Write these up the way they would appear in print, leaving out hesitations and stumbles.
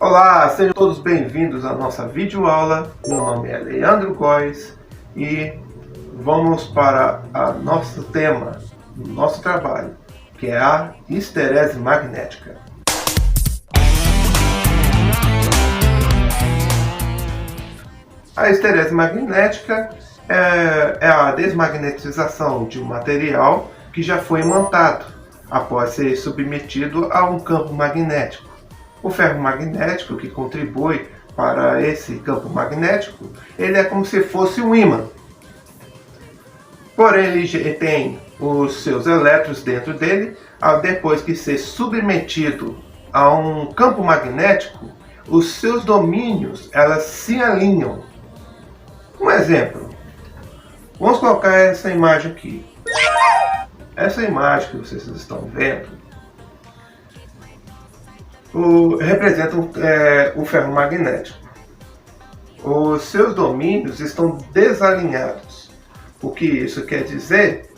Olá, sejam todos bem-vindos à nossa videoaula. Meu nome é Leandro Góes e vamos para o nosso tema do nosso trabalho, que é a histerese magnética. A histerese magnética é a desmagnetização de um material que já foi imantado após ser submetido a um campo magnético. O ferro magnético, que contribui para esse campo magnético, ele é como se fosse um ímã. Porém, ele tem os seus elétrons dentro dele. Depois que ser submetido a um campo magnético, os seus domínios elas se alinham. Um exemplo, vamos colocar essa imagem aqui. Essa imagem que vocês estão vendo representa o ferro magnético. Os seus domínios estão desalinhados. O que isso quer dizer?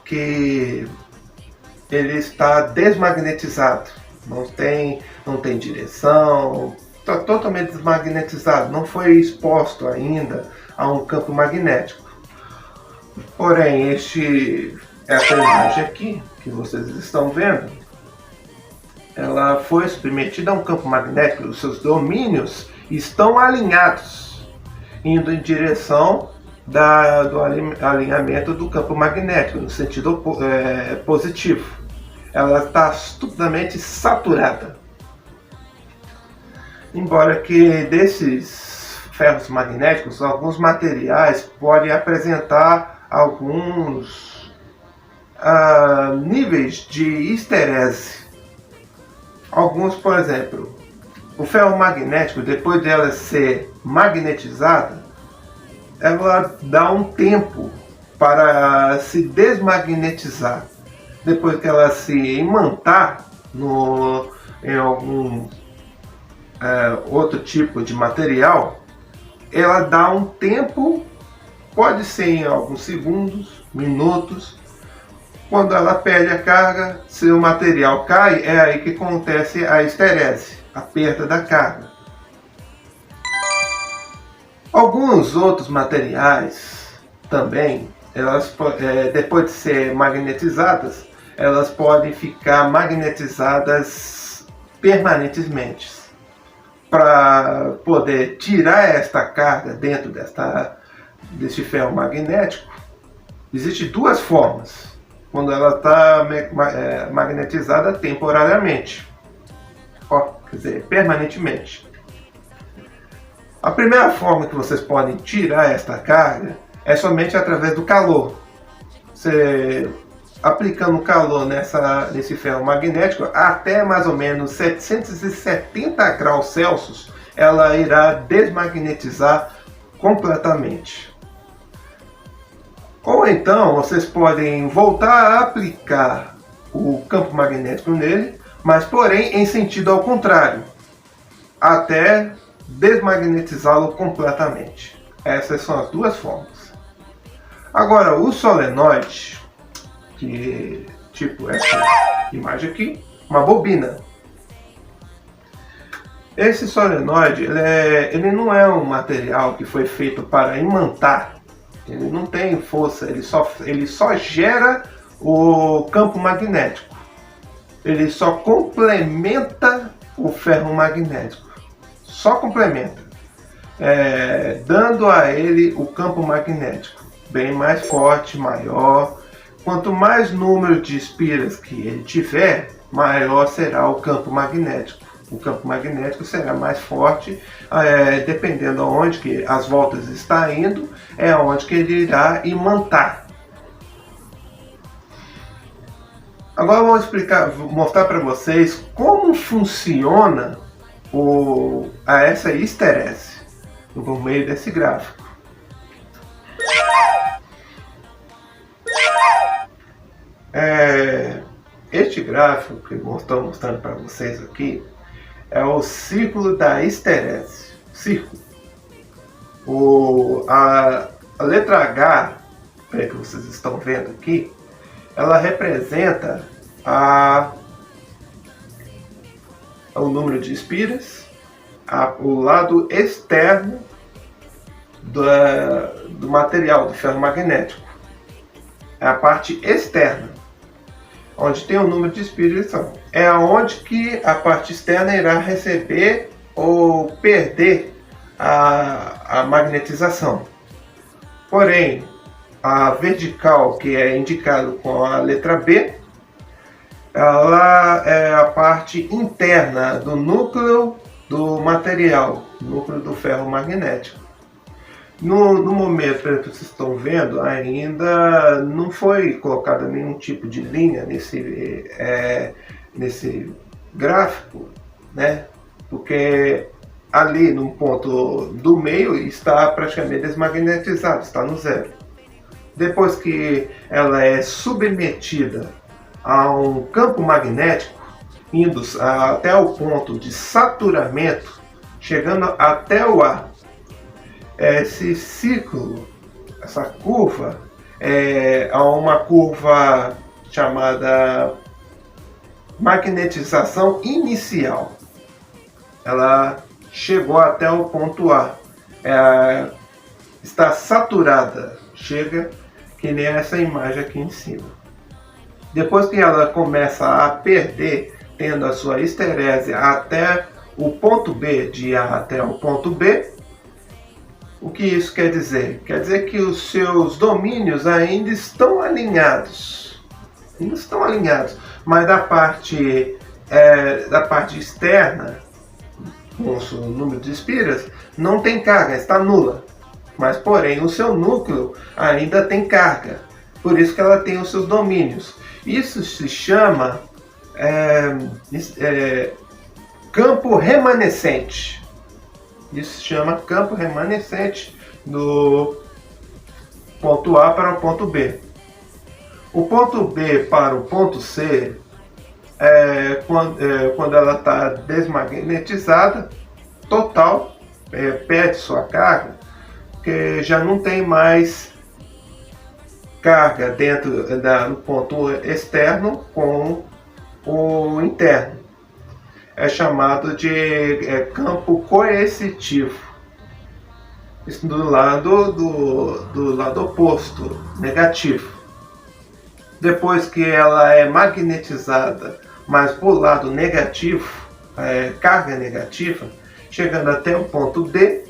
Que ele está desmagnetizado. Não tem direção, está totalmente desmagnetizado. Não foi exposto ainda a um campo magnético. Porém, essa imagem aqui que vocês estão vendo, ela foi submetida a um campo magnético. Os seus domínios estão alinhados, indo em direção do alinhamento do campo magnético, no sentido positivo. Ela está totalmente saturada. Embora que desses ferros magnéticos, alguns materiais podem apresentar alguns níveis de histerese. Alguns, por exemplo, o ferro magnético, depois dela ser magnetizada, ela dá um tempo para se desmagnetizar. Depois que ela se imantar em algum outro tipo de material, ela dá um tempo, pode ser em alguns segundos, minutos. Quando ela perde a carga, seu material cai, é aí que acontece a histerese, a perda da carga. Alguns outros materiais também, depois de ser magnetizadas, elas podem ficar magnetizadas permanentemente. Para poder tirar esta carga dentro deste ferro magnético, existem duas formas. Quando ela está magnetizada temporariamente, quer dizer, permanentemente. A primeira forma que vocês podem tirar esta carga é somente através do calor. Você aplicando calor nesse ferro magnético até mais ou menos 770 graus Celsius, ela irá desmagnetizar completamente. Ou então vocês podem voltar a aplicar o campo magnético nele, mas porém em sentido ao contrário, até desmagnetizá-lo completamente. Essas são as duas formas. Agora, o solenoide, que tipo essa imagem aqui, uma bobina. Esse solenoide, ele não é um material que foi feito para imantar. Ele não tem força, ele só gera o campo magnético. Ele só complementa o ferro magnético. Só complementa. Dando a ele o campo magnético bem mais forte, maior. Quanto mais número de espiras que ele tiver, maior será o campo magnético. O campo magnético será mais forte, dependendo de onde que as voltas está indo, é onde que ele irá imantar. Agora eu vou mostrar para vocês como funciona essa histerese por meio desse gráfico. Este gráfico que eu estou mostrando para vocês aqui é o círculo da histerese. Círculo. A letra H, que vocês estão vendo aqui, ela representa o número de espiras. o lado externo do material, do ferro magnético. É a parte externa, onde tem o número de espíritos. É onde que a parte externa irá receber ou perder a magnetização. Porém, a vertical, que é indicado com a letra B, ela é a parte interna do núcleo do material, núcleo do ferro magnético. No momento que vocês estão vendo, ainda não foi colocado nenhum tipo de linha nesse gráfico, né? Porque ali no ponto do meio está praticamente desmagnetizado, está no zero. Depois que ela é submetida a um campo magnético, indo até o ponto de saturamento, chegando até o ar, esse ciclo, essa curva, é uma curva chamada magnetização inicial. Ela chegou até o ponto A, está saturada, chega que nem essa imagem aqui em cima. Depois que ela começa a perder, tendo a sua esterese até o ponto B, de A até o ponto B, o que isso quer dizer? Quer dizer que os seus domínios ainda estão alinhados. Mas da parte externa, com o número de espiras, não tem carga, está nula. Mas, porém, o seu núcleo ainda tem carga. Por isso que ela tem os seus domínios. Isso se chama campo remanescente. Isso se chama campo remanescente do ponto A para o ponto B. O ponto B para o ponto C quando ela está desmagnetizada, total, perde sua carga, porque já não tem mais carga dentro do ponto externo com o interno. É chamado de campo coercitivo. Isso do lado oposto, negativo. Depois que ela é magnetizada, mas por lado negativo, carga negativa, chegando até o ponto D,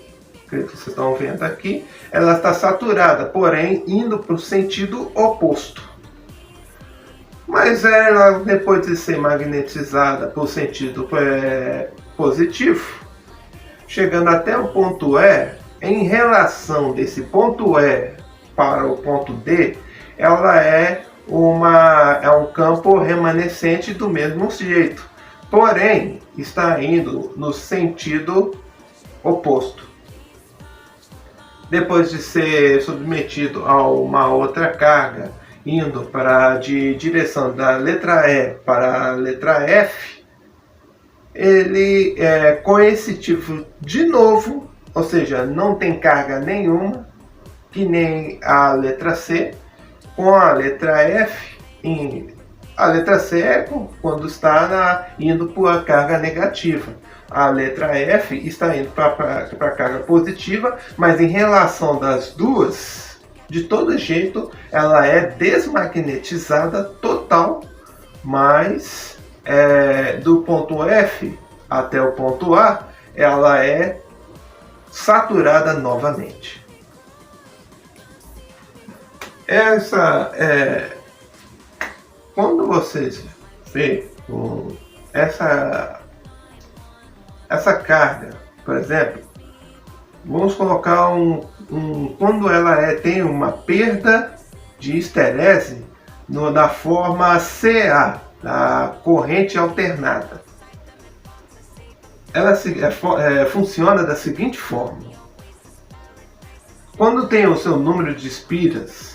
que vocês estão vendo aqui, ela está saturada, porém indo para o sentido oposto. Mas ela, depois de ser magnetizada por sentido positivo, chegando até o ponto E, em relação desse ponto E para o ponto D, ela é um campo remanescente do mesmo jeito, porém está indo no sentido oposto. Depois de ser submetido a uma outra carga, indo de direção da letra E para a letra F, ele é coercitivo de novo, ou seja, não tem carga nenhuma, que nem a letra C. Com a letra F, a letra C é quando está indo para a carga negativa. A letra F está indo para a carga positiva, mas em relação das duas, de todo jeito, ela é desmagnetizada total, mas do ponto F até o ponto A, ela é saturada novamente. Quando vocês veem essa carga, por exemplo, vamos colocar quando ela tem uma perda de esterese da forma CA, da corrente alternada. Ela funciona da seguinte forma: quando tem o seu número de espiras,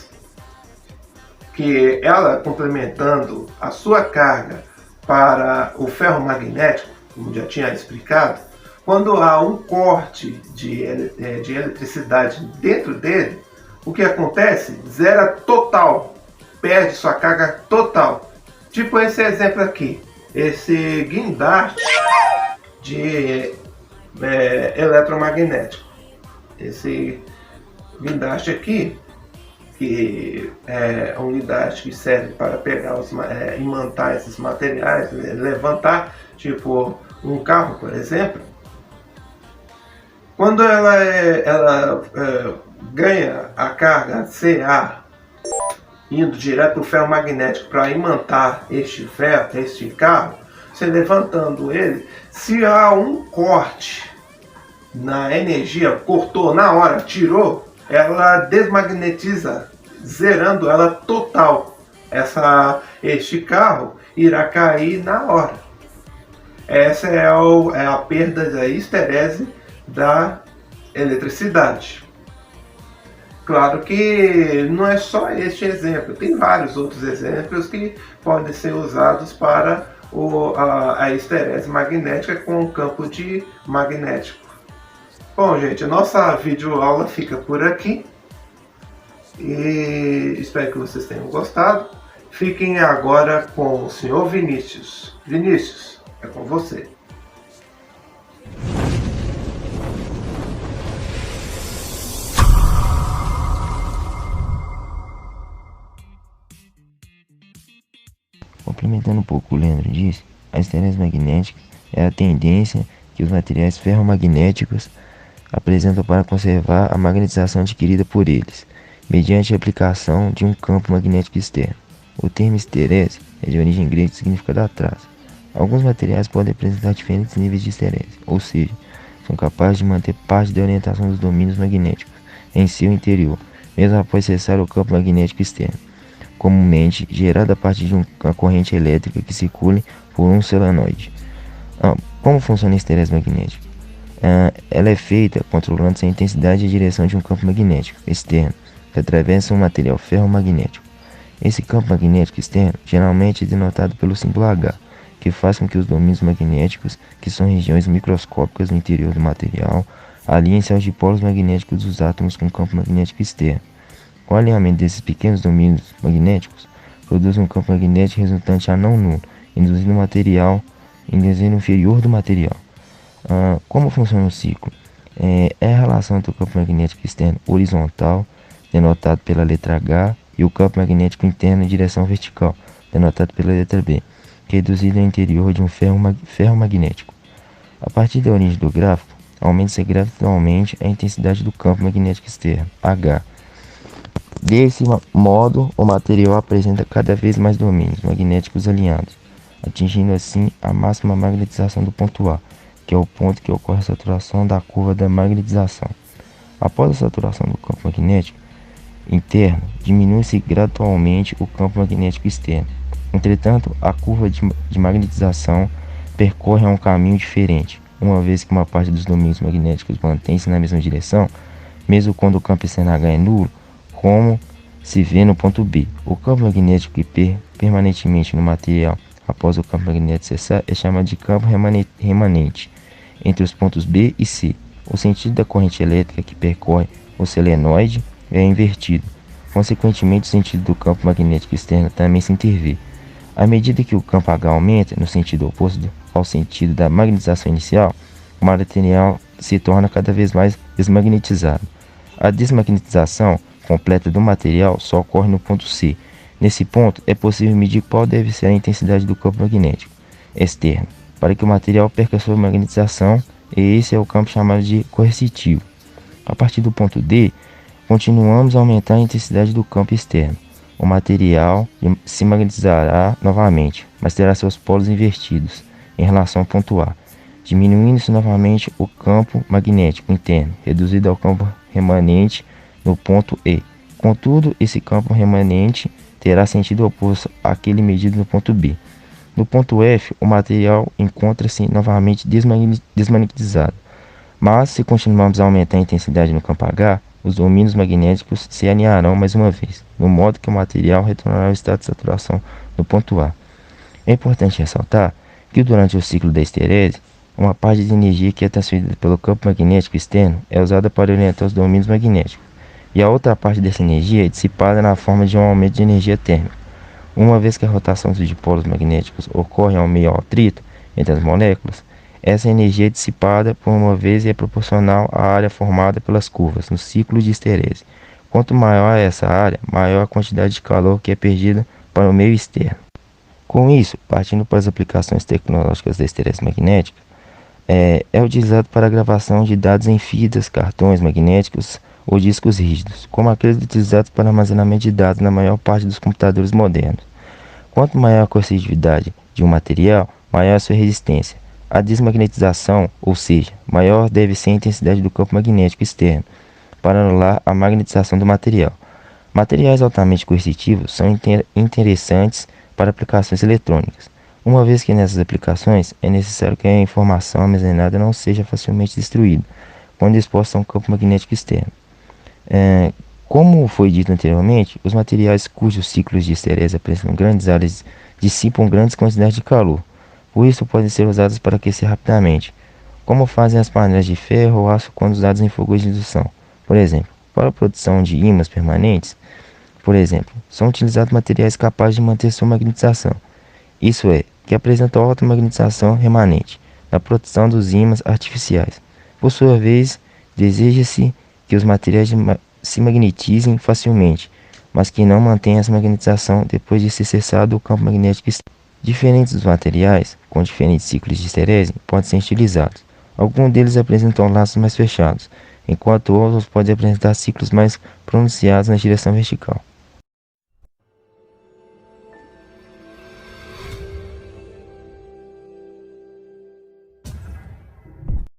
que ela complementando a sua carga para o ferro magnético, como já tinha explicado, quando há um corte de eletricidade dentro dele, o que acontece? Zera total, perde sua carga total. Tipo esse exemplo aqui, esse guindaste de eletromagnético. Esse guindaste aqui, que é um guindaste que serve para pegar imantar esses materiais, levantar, tipo um carro, por exemplo. Quando ela ganha a carga CA indo direto para o ferro magnético para imantar este carro, você levantando ele, se há um corte na energia, cortou na hora, tirou, ela desmagnetiza, zerando ela total. Este carro irá cair na hora. Essa é a perda da histerese da eletricidade. Claro que não é só este exemplo, tem vários outros exemplos que podem ser usados para a histerese magnética com o campo de magnético. Bom, gente, a nossa videoaula fica por aqui e espero que vocês tenham gostado. Fiquem agora com o senhor Vinícius. Vinícius, é com você. Complementando um pouco o que o Leandro disse, a histerese magnética é a tendência que os materiais ferromagnéticos apresentam para conservar a magnetização adquirida por eles, mediante a aplicação de um campo magnético externo. O termo histerese é de origem grega e significa dar atraso. Alguns materiais podem apresentar diferentes níveis de histerese, ou seja, são capazes de manter parte da orientação dos domínios magnéticos em seu interior, mesmo após cessar o campo magnético externo, comumente gerada a partir de uma corrente elétrica que circule por um solenoide. Como funciona a histerese magnética? Ela é feita controlando-se a intensidade e a direção de um campo magnético externo que atravessa um material ferromagnético. Esse campo magnético externo geralmente é denotado pelo símbolo H, que faz com que os domínios magnéticos, que são regiões microscópicas no interior do material, alinhem-se aos dipolos magnéticos dos átomos com campo magnético externo. Com o alinhamento desses pequenos domínios magnéticos, produz um campo magnético resultante a não nulo, induzindo o material em desenho inferior do material. Como funciona o ciclo? É a relação entre o campo magnético externo horizontal, denotado pela letra H, e o campo magnético interno em direção vertical, denotado pela letra B, que é reduzido ao interior de um ferro magnético. A partir da origem do gráfico, aumenta-se gradualmente a intensidade do campo magnético externo, H. Desse modo, o material apresenta cada vez mais domínios magnéticos alinhados, atingindo assim a máxima magnetização do ponto A, que é o ponto que ocorre a saturação da curva da magnetização. Após a saturação do campo magnético interno, diminui-se gradualmente o campo magnético externo. Entretanto, a curva de magnetização percorre um caminho diferente, uma vez que uma parte dos domínios magnéticos mantém-se na mesma direção, mesmo quando o campo externo H é nulo, como se vê no ponto B. O campo magnético que permanentemente no material após o campo magnético cessar é chamado de campo remanente entre os pontos B e C. O sentido da corrente elétrica que percorre o solenoide é invertido. Consequentemente, o sentido do campo magnético externo também se intervê. À medida que o campo H aumenta no sentido oposto ao sentido da magnetização inicial, o material se torna cada vez mais desmagnetizado. A desmagnetização completa do material só ocorre no ponto C. Nesse ponto, é possível medir qual deve ser a intensidade do campo magnético externo, para que o material perca sua magnetização, e esse é o campo chamado de coercitivo. A partir do ponto D, continuamos a aumentar a intensidade do campo externo. O material se magnetizará novamente, mas terá seus polos invertidos em relação ao ponto A, diminuindo-se novamente o campo magnético interno, reduzido ao campo remanente no ponto E. Contudo, esse campo remanente terá sentido oposto àquele medido no ponto B. No ponto F, o material encontra-se novamente desmagnetizado, mas se continuarmos a aumentar a intensidade no campo H, os domínios magnéticos se alinharão mais uma vez, no modo que o material retornará ao estado de saturação no ponto A. É importante ressaltar que durante o ciclo da histerese, uma parte de energia que é transferida pelo campo magnético externo é usada para orientar os domínios magnéticos, e a outra parte dessa energia é dissipada na forma de um aumento de energia térmica. Uma vez que a rotação dos dipolos magnéticos ocorre ao meio atrito entre as moléculas, Essa energia é dissipada por uma vez e é proporcional à área formada pelas curvas no ciclo de esterese. Quanto maior é essa área, maior a quantidade de calor que é perdida para o meio externo. Com isso, partindo para as aplicações tecnológicas da esterese magnética, é utilizado para a gravação de dados em fitas, cartões magnéticos ou discos rígidos, como aqueles utilizados para armazenamento de dados na maior parte dos computadores modernos. Quanto maior a corrosividade de um material, maior a sua resistência à desmagnetização, ou seja, maior deve ser a intensidade do campo magnético externo para anular a magnetização do material. Materiais altamente coercitivos são interessantes para aplicações eletrônicas, uma vez que nessas aplicações é necessário que a informação armazenada não seja facilmente destruída quando exposta a um campo magnético externo. Como foi dito anteriormente, os materiais cujos ciclos de esterese apresentam grandes áreas dissipam grandes quantidades de calor, por isso podem ser usados para aquecer rapidamente, como fazem as panelas de ferro ou aço quando usadas em fogões de indução. Por exemplo, para a produção de ímãs permanentes, são utilizados materiais capazes de manter sua magnetização, isso é, que apresentam alta magnetização remanente, na produção dos ímãs artificiais. Por sua vez, deseja-se que os materiais se magnetizem facilmente, mas que não mantenham essa magnetização depois de ser cessado o campo magnético externo. Diferentes dos materiais, com diferentes ciclos de esterese, podem ser utilizados. Alguns deles apresentam laços mais fechados, enquanto outros podem apresentar ciclos mais pronunciados na direção vertical.